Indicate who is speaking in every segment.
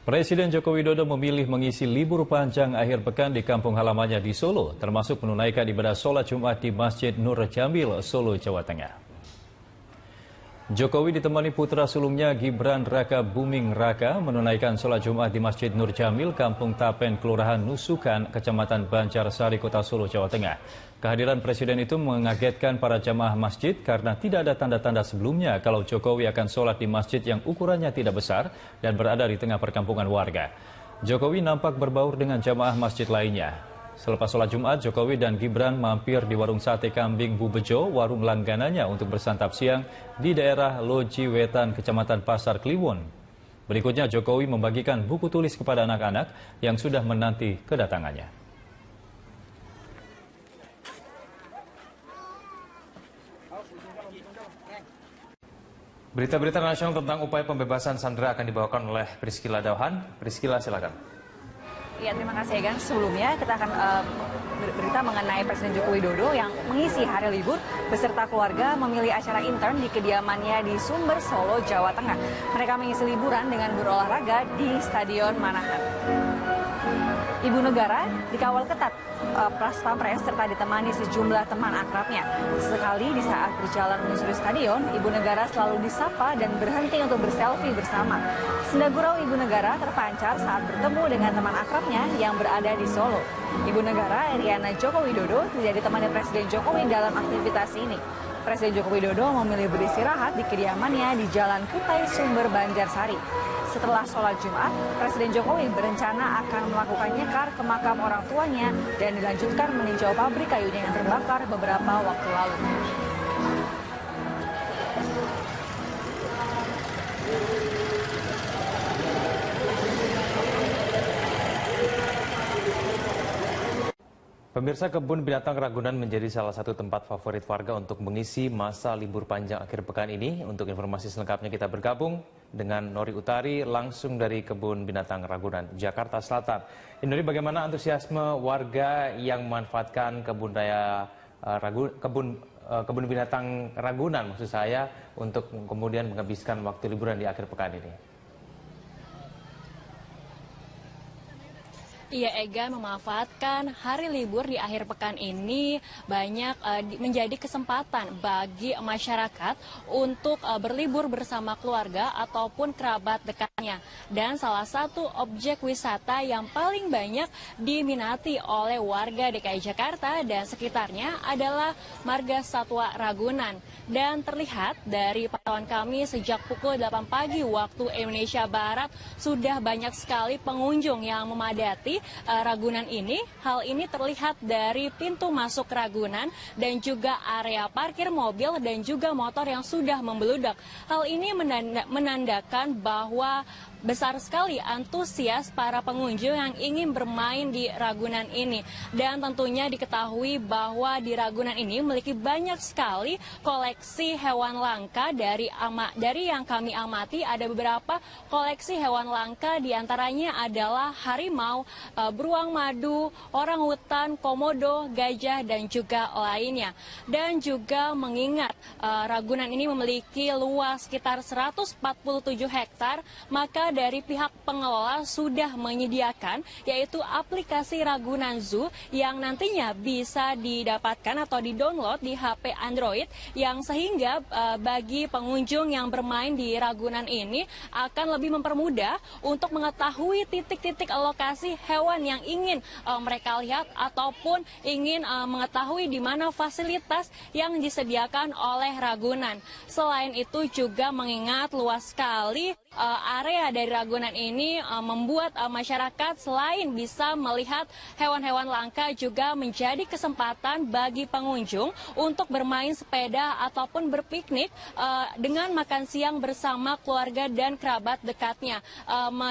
Speaker 1: Presiden Joko Widodo memilih mengisi libur panjang akhir pekan di kampung halamannya di Solo, termasuk menunaikan ibadah sholat Jumat di Masjid Nur Jamil, Solo, Jawa Tengah. Jokowi ditemani putra sulungnya Gibran Raka Buming Raka menunaikan sholat Jumat di Masjid Nur Jamil, Kampung Tapen, Kelurahan Nusukan, Kecamatan Banjarsari, Kota Solo, Jawa Tengah. Kehadiran Presiden itu mengagetkan para jamaah masjid karena tidak ada tanda-tanda sebelumnya kalau Jokowi akan sholat di masjid yang ukurannya tidak besar dan berada di tengah perkampungan warga. Jokowi nampak berbaur dengan jamaah masjid lainnya. Selepas sholat Jumat, Jokowi dan Gibran mampir di warung sate kambing Bu Bejo, warung langganannya untuk bersantap siang di daerah Loji Wetan, Kecamatan Pasar Kliwon. Berikutnya Jokowi membagikan buku tulis kepada anak-anak yang sudah menanti kedatangannya.
Speaker 2: Berita-berita nasional tentang upaya pembebasan sandera akan dibawakan oleh Priscila Dauhan. Priscila, silakan.
Speaker 3: Ya, terima kasih Egan. Sebelumnya kita akan berita mengenai Presiden Joko Widodo yang mengisi hari libur beserta keluarga memilih acara intern di kediamannya di Sumber, Solo, Jawa Tengah. Mereka mengisi liburan dengan berolahraga di Stadion Manahan. Ibu negara dikawal ketat pas pampres serta ditemani sejumlah teman akrabnya. Sekali di saat berjalan menyusuri stadion, ibu negara selalu disapa dan berhenti untuk berselfie bersama. Senda gurau ibu negara terpancar saat bertemu dengan teman akrabnya yang berada di Solo. Ibu negara Iriana Joko Widodo tidak ditemani Presiden Jokowi dalam aktivitas ini. Presiden Joko Widodo memilih beristirahat di kediamannya di Jalan Kutai Sumber, Banjarsari. Setelah sholat Jumat, Presiden Jokowi berencana akan melakukan nyekar ke makam orang tuanya dan dilanjutkan meninjau pabrik kayunya yang terbakar beberapa waktu lalu.
Speaker 2: Pemirsa, Kebun Binatang Ragunan menjadi salah satu tempat favorit warga untuk mengisi masa libur panjang akhir pekan ini. Untuk informasi selengkapnya kita bergabung dengan Nori Utari langsung dari Kebun Binatang Ragunan, Jakarta Selatan. Nori, bagaimana antusiasme warga yang memanfaatkan kebun binatang Ragunan maksud saya untuk kemudian menghabiskan waktu liburan di akhir pekan ini?
Speaker 4: Iya, Ega, memanfaatkan hari libur di akhir pekan ini banyak menjadi kesempatan bagi masyarakat untuk berlibur bersama keluarga ataupun kerabat dekatnya. Dan salah satu objek wisata yang paling banyak diminati oleh warga DKI Jakarta dan sekitarnya adalah Marga Satwa Ragunan. Dan terlihat dari pantauan kami sejak pukul 8 pagi waktu Indonesia Barat sudah banyak sekali pengunjung yang memadati Ragunan ini. Hal ini terlihat dari pintu masuk Ragunan dan juga area parkir mobil dan juga motor yang sudah membeludak. Hal ini menandakan bahwa besar sekali antusias para pengunjung yang ingin bermain di Ragunan ini. Dan tentunya diketahui bahwa di Ragunan ini memiliki banyak sekali koleksi hewan langka. Dari yang kami amati ada beberapa koleksi hewan langka, diantaranya adalah harimau, beruang madu, orangutan, komodo, gajah, dan juga lainnya. Dan juga mengingat Ragunan ini memiliki luas sekitar 147 hektar, maka dari pihak pengelola sudah menyediakan yaitu aplikasi Ragunan Zoo yang nantinya bisa didapatkan atau di-download di HP Android, yang sehingga bagi pengunjung yang bermain di Ragunan ini akan lebih mempermudah untuk mengetahui titik-titik lokasi hewan yang ingin mereka lihat ataupun ingin mengetahui di mana fasilitas yang disediakan oleh Ragunan. Selain itu juga mengingat luas sekali area dari Ragunan ini membuat masyarakat selain bisa melihat hewan-hewan langka juga menjadi kesempatan bagi pengunjung untuk bermain sepeda ataupun berpiknik dengan makan siang bersama keluarga dan kerabat dekatnya.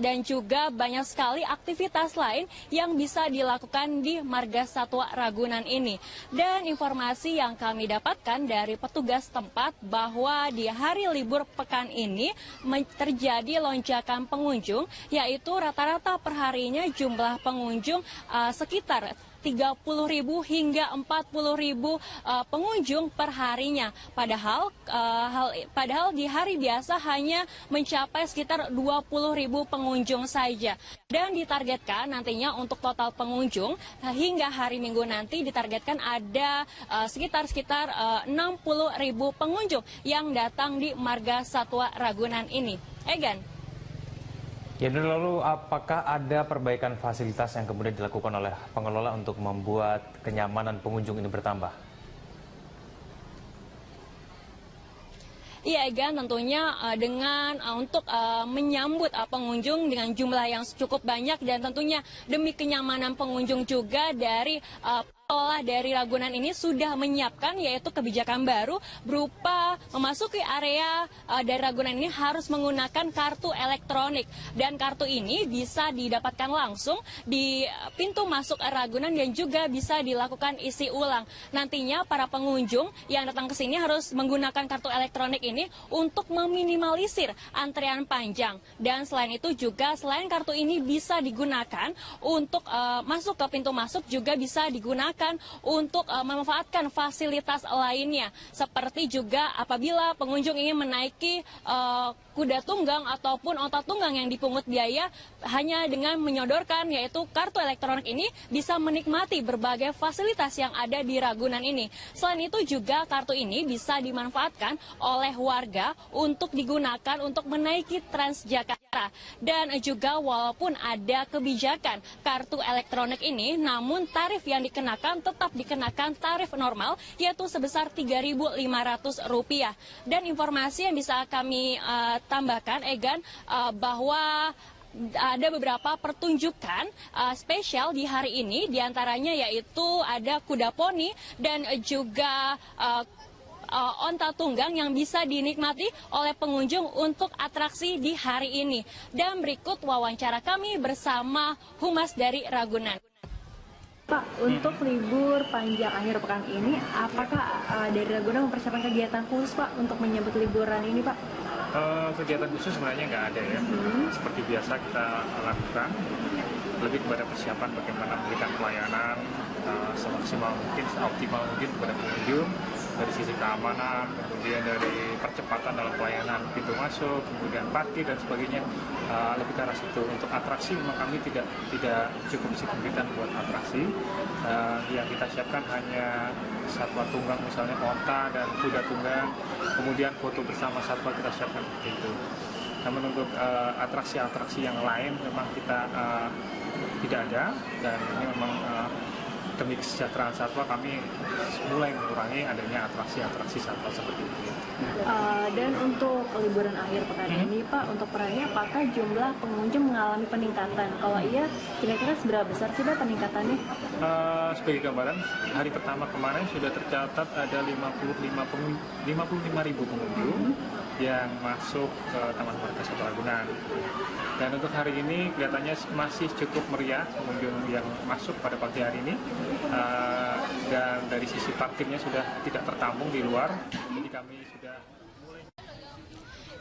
Speaker 4: Dan juga banyak sekali aktivitas lain yang bisa dilakukan di Marga Satwa Ragunan ini. Dan informasi yang kami dapatkan dari petugas tempat bahwa di hari libur pekan ini terjadi terjadi lonjakan pengunjung, yaitu rata-rata perharinya jumlah pengunjung sekitar 30.000 hingga 40.000 pengunjung per harinya. Padahal di hari biasa hanya mencapai sekitar 20.000 pengunjung saja. Dan ditargetkan nantinya untuk total pengunjung hingga hari Minggu nanti ditargetkan ada sekitar 60.000 pengunjung yang datang di Marga Satwa Ragunan ini. Egan.
Speaker 2: Ya, lalu apakah ada perbaikan fasilitas yang kemudian dilakukan oleh pengelola untuk membuat kenyamanan pengunjung ini bertambah?
Speaker 4: Iya, Egan, tentunya dengan untuk menyambut pengunjung dengan jumlah yang cukup banyak dan tentunya demi kenyamanan pengunjung juga dari pengelola dari Ragunan ini sudah menyiapkan yaitu kebijakan baru berupa memasuki area dari Ragunan ini harus menggunakan kartu elektronik, dan kartu ini bisa didapatkan langsung di pintu masuk Ragunan dan juga bisa dilakukan isi ulang. Nantinya para pengunjung yang datang ke sini harus menggunakan kartu elektronik ini untuk meminimalisir antrean panjang, dan selain itu juga selain kartu ini bisa digunakan untuk masuk ke pintu masuk, juga bisa digunakan untuk memanfaatkan fasilitas lainnya, seperti juga apabila pengunjung ingin menaiki kuda tunggang ataupun onta tunggang yang dipungut biaya, hanya dengan menyodorkan yaitu kartu elektronik ini bisa menikmati berbagai fasilitas yang ada di Ragunan ini. Selain itu juga kartu ini bisa dimanfaatkan oleh warga untuk digunakan untuk menaiki Transjakarta. Dan juga walaupun ada kebijakan kartu elektronik ini, namun tarif yang dikenakan tetap dikenakan tarif normal yaitu sebesar Rp3.500. Dan informasi yang bisa kami tambahkan, Egan, bahwa ada beberapa pertunjukan spesial di hari ini, diantaranya yaitu ada kuda poni dan juga onta tunggang yang bisa dinikmati oleh pengunjung untuk atraksi di hari ini. Dan berikut wawancara kami bersama Humas dari Ragunan.
Speaker 5: Pak, untuk libur panjang akhir pekan ini, apakah dari Ragunan mempersiapkan kegiatan khusus, Pak, untuk menyambut liburan ini, Pak?
Speaker 6: Kegiatan khusus sebenarnya nggak ada ya. Seperti biasa kita lakukan, lebih kepada persiapan bagaimana memberikan pelayanan semaksimal mungkin, seoptimal mungkin kepada pengunjung, dari sisi keamanan, kemudian dari percepatan dalam pelayanan pintu masuk, kemudian parkir dan sebagainya, lebih ke arah situ. Untuk atraksi memang kami tidak cukup signifikan buat atraksi. Yang kita siapkan hanya satwa tunggang, misalnya onta dan kuda tunggang, kemudian foto bersama satwa kita siapkan seperti itu. Namun untuk atraksi-atraksi yang lain memang kita tidak ada, dan ini memang demi kesejahteraan satwa kami mulai mengurangi adanya atraksi-atraksi satwa seperti itu.
Speaker 5: Dan untuk liburan akhir pekan ini, Pak, untuk perharinya apakah jumlah pengunjung mengalami peningkatan? Kalau iya, kira-kira seberapa besar sih, Pak, peningkatannya?
Speaker 6: Sebagai gambaran, hari pertama kemarin sudah tercatat ada 55.000 pengunjung yang masuk ke Taman Marga Satwa Ragunan. Dan untuk hari ini kelihatannya masih cukup meriah pengunjung yang masuk pada pagi hari ini. Dan dari sisi parkirnya sudah tidak tertampung di luar, jadi kami sudah mulai.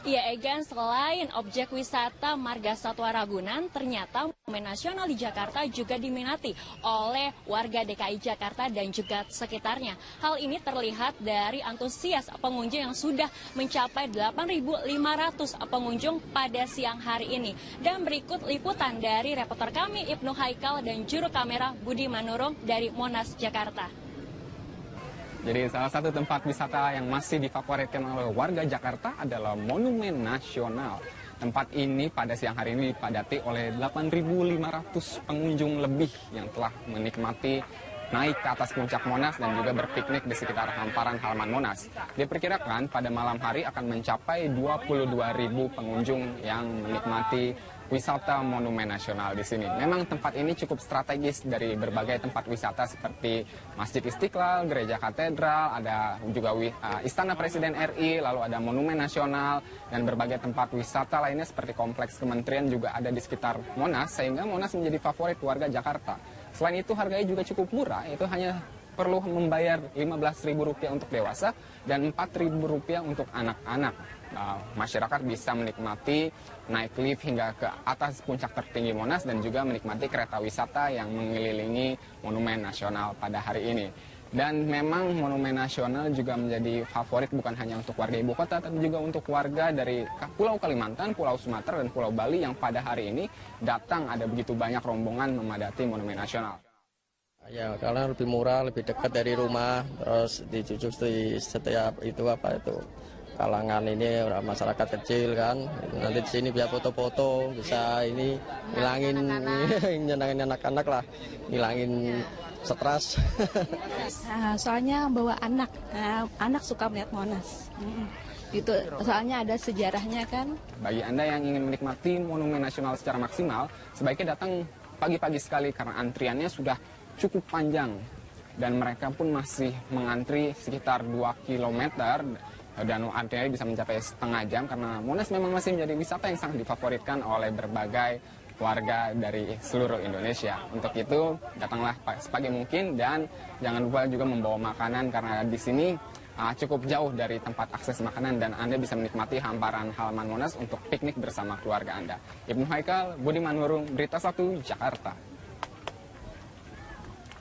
Speaker 4: Iya, Egan, selain objek wisata Marga Satwa Ragunan, ternyata Monumen Nasional di Jakarta juga diminati oleh warga DKI Jakarta dan juga sekitarnya. Hal ini terlihat dari antusias pengunjung yang sudah mencapai 8.500 pengunjung pada siang hari ini. Dan berikut liputan dari reporter kami Ibnu Haikal dan juru kamera Budi Manurung dari Monas, Jakarta.
Speaker 7: Jadi salah satu tempat wisata yang masih difavoritkan oleh warga Jakarta adalah Monumen Nasional. Tempat ini pada siang hari ini dipadati oleh 8.500 pengunjung lebih yang telah menikmati naik ke atas puncak Monas dan juga berpiknik di sekitar hamparan halaman Monas. Diperkirakan pada malam hari akan mencapai 22.000 pengunjung yang menikmati wisata Monumen Nasional di sini. Memang tempat ini cukup strategis dari berbagai tempat wisata seperti Masjid Istiqlal, Gereja Katedral, ada juga Istana Presiden RI, lalu ada Monumen Nasional, dan berbagai tempat wisata lainnya seperti kompleks kementerian juga ada di sekitar Monas, sehingga Monas menjadi favorit warga Jakarta. Selain itu harganya juga cukup murah, itu hanya perlu membayar Rp15.000 untuk dewasa dan Rp4.000 untuk anak-anak. masyarakat bisa menikmati naik lift hingga ke atas puncak tertinggi Monas dan juga menikmati kereta wisata yang mengelilingi Monumen Nasional pada hari ini. Dan memang Monumen Nasional juga menjadi favorit bukan hanya untuk warga ibu kota, tapi juga untuk warga dari Pulau Kalimantan, Pulau Sumatera, dan Pulau Bali yang pada hari ini datang ada begitu banyak rombongan memadati Monumen Nasional.
Speaker 8: Ya, karena lebih murah, lebih dekat dari rumah, terus dijujuk di setiap itu kalangan ini masyarakat kecil kan. Nanti di sini bisa foto-foto, bisa ini nyenangin anak-anak lah, ngilangin stres.
Speaker 9: Soalnya bawa anak suka melihat Monas. Itu soalnya ada sejarahnya kan.
Speaker 7: Bagi Anda yang ingin menikmati Monumen Nasional secara maksimal, sebaiknya datang pagi-pagi sekali karena antriannya sudah cukup panjang dan mereka pun masih mengantri sekitar 2 km dan antriannya bisa mencapai setengah jam karena Monas memang masih menjadi wisata yang sangat difavoritkan oleh berbagai warga dari seluruh Indonesia. Untuk itu datanglah sepagi mungkin dan jangan lupa juga membawa makanan karena di sini cukup jauh dari tempat akses makanan dan Anda bisa menikmati hamparan halaman Monas untuk piknik bersama keluarga Anda. Ibnu Haikal, Budiman Nurung, Berita 1, Jakarta.